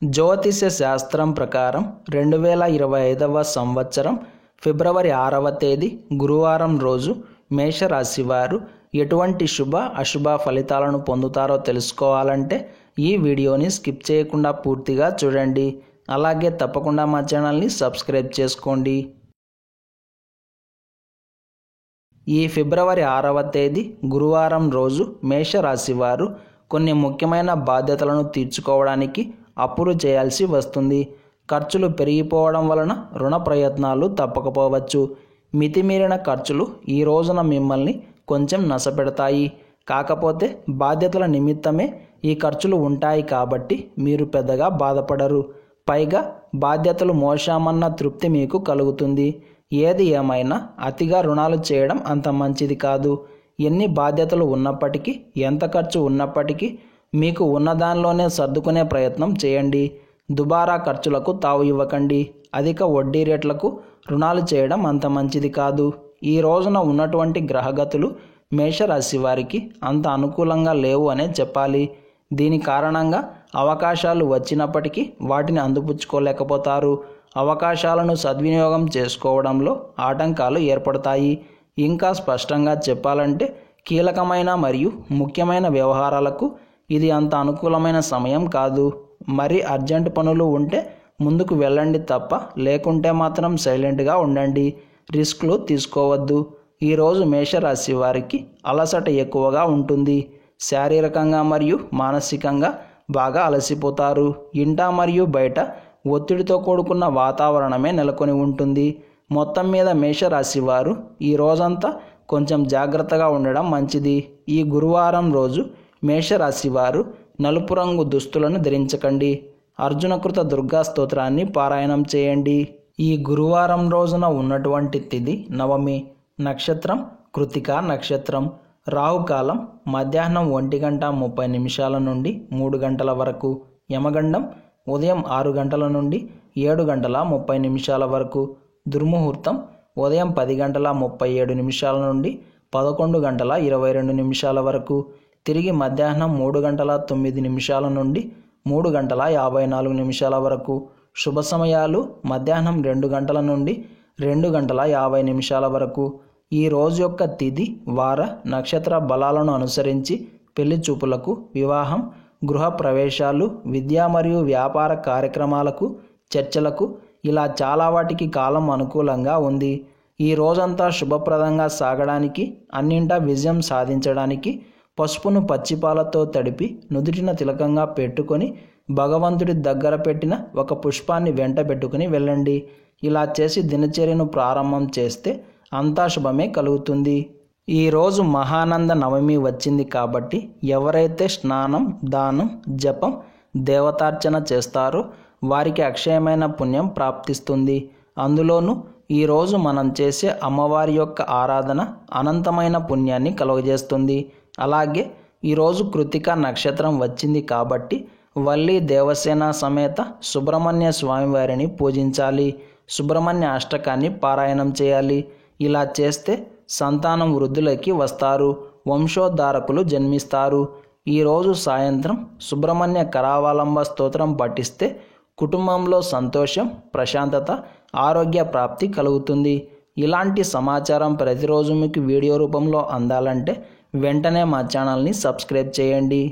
జ్యోతిష శాస్త్రం ప్రకారం 2025వ సంవత్సరం ఫిబ్రవరి 6వ తేదీ గురువారం రోజు మేషరాశి వారు ఎటువంటి శుభ అశుభ ఫలితాలను పొందుతారో తెలుసుకోవాలంటే ఈ వీడియోని స్కిప్ చేయకుండా పూర్తిగా చూడండి. అలాగే తప్పకుండా మా ఛానల్ని సబ్స్క్రైబ్ చేసుకోండి. ఈ ఫిబ్రవరి 6వ తేదీ గురువారం రోజు మేషరాశి వారు కొన్ని ముఖ్యమైన బాధ్యతలను తీర్చుకోవడానికి అప్పులు చేయాల్సి వస్తుంది. ఖర్చులు పెరిగిపోవడం వలన రుణ ప్రయత్నాలు తప్పకపోవచ్చు. మితిమీరిన ఖర్చులు ఈ రోజున మిమ్మల్ని కొంచెం నష్టపెడతాయి. కాకపోతే బాధ్యతల నిమిత్తమే ఈ ఖర్చులు ఉంటాయి కాబట్టి మీరు పెద్దగా బాధపడరు. పైగా బాధ్యతలు మోసామన్న తృప్తి మీకు కలుగుతుంది. ఏది ఏమైనా అతిగా రుణాలు చేయడం అంత మంచిది కాదు. ఎన్ని బాధ్యతలు ఉన్నప్పటికీ, ఎంత ఖర్చు ఉన్నప్పటికీ మీకు ఉన్నదానిలోనే సర్దుకునే ప్రయత్నం చేయండి. దుబారా ఖర్చులకు తావు ఇవ్వకండి. అధిక వడ్డీ రేట్లకు రుణాలు చేయడం అంత మంచిది కాదు. ఈ రోజున ఉన్నటువంటి గ్రహగతులు మేషరాశి వారికి అంత అనుకూలంగా లేవు అనే చెప్పాలి. దీని కారణంగా అవకాశాలు వచ్చినప్పటికీ వాటిని అందిపుచ్చుకోలేకపోతారు. అవకాశాలను సద్వినియోగం చేసుకోవడంలో ఆటంకాలు ఏర్పడతాయి. ఇంకా స్పష్టంగా చెప్పాలంటే కీలకమైన మరియు ముఖ్యమైన వ్యవహారాలకు ఇది అంత అనుకూలమైన సమయం కాదు. మరి అర్జెంట్ పనులు ఉంటే ముందుకు వెళ్ళండి తప్ప లేకుంటే మాత్రం సైలెంట్గా ఉండండి. రిస్క్లు తీసుకోవద్దు. ఈరోజు మేషరాశి వారికి అలసట ఎక్కువగా ఉంటుంది. శారీరకంగా మరియు మానసికంగా బాగా అలసిపోతారు. ఇంట మరియు బయట ఒత్తిడితో కూడుకున్న వాతావరణమే నెలకొని ఉంటుంది. మొత్తం మీద మేషరాశి వారు ఈ రోజంతా కొంచెం జాగ్రత్తగా ఉండడం మంచిది. ఈ గురువారం రోజు మేషరాశి వారు నలుపు రంగు దుస్తులను ధరించకండి. అర్జునకృత దుర్గా స్తోత్రాన్ని పారాయణం చేయండి. ఈ గురువారం రోజున ఉన్నటువంటి తిథి నవమి. నక్షత్రం కృతికా నక్షత్రం. రాహుకాలం మధ్యాహ్నం 1:30 నుండి 3 గంటల వరకు. యమగండం ఉదయం 6 గంటల నుండి 7:30 వరకు. దుర్ముహూర్తం ఉదయం 10:37 నుండి 11:22 వరకు. తిరిగి మధ్యాహ్నం 3:09 నుండి 3:54 వరకు. శుభ సమయాలు మధ్యాహ్నం 2 గంటల నుండి 2:50 వరకు. ఈ రోజు యొక్క తిథి వార నక్షత్ర బలాలను అనుసరించి పెళ్లి చూపులకు, వివాహం, గృహ ప్రవేశాలు, విద్యా మరియు వ్యాపార కార్యక్రమాలకు, చర్చలకు ఇలా చాలా వాటికి కాలం అనుకూలంగా ఉంది. ఈ రోజంతా శుభప్రదంగా సాగడానికి, అన్నింటా విజయం సాధించడానికి పసుపును పచ్చిపాలతో తడిపి నుదుటిన తిలకంగా పెట్టుకొని భగవంతుడి దగ్గర పెట్టిన ఒక పుష్పాన్ని వెంట పెట్టుకుని వెళ్ళండి. ఇలా చేసి దినచర్యను ప్రారంభం చేస్తే అంతా శుభమే కలుగుతుంది. ఈరోజు మహానంద నవమి వచ్చింది కాబట్టి ఎవరైతే స్నానం, దానం, జపం, దేవతార్చన చేస్తారో వారికి అక్షయమైన పుణ్యం ప్రాప్తిస్తుంది. అందులోనూ ఈరోజు మనం చేసే అమ్మవారి యొక్క ఆరాధన అనంతమైన పుణ్యాన్ని కలుగజేస్తుంది. అలాగే ఈరోజు కృతికా నక్షత్రం వచ్చింది కాబట్టి వల్లి దేవసేన సమేత సుబ్రహ్మణ్య స్వామివారిని పూజించాలి. సుబ్రహ్మణ్య అష్టకాన్ని పారాయణం చేయాలి. ఇలా చేస్తే సంతానం వృద్ధులకి వస్తారు, వంశోద్ధారకులు జన్మిస్తారు. ఈరోజు సాయంత్రం సుబ్రహ్మణ్య కరావలంబ స్తోత్రం పఠిస్తే కుటుంబంలో సంతోషం, ప్రశాంతత, ఆరోగ్య ప్రాప్తి కలుగుతుంది. ఇలాంటి సమాచారం ప్రతిరోజు మీకు వీడియో రూపంలో అందాలంటే వెంటనే మా ఛానల్ని సబ్స్క్రైబ్ చేయండి.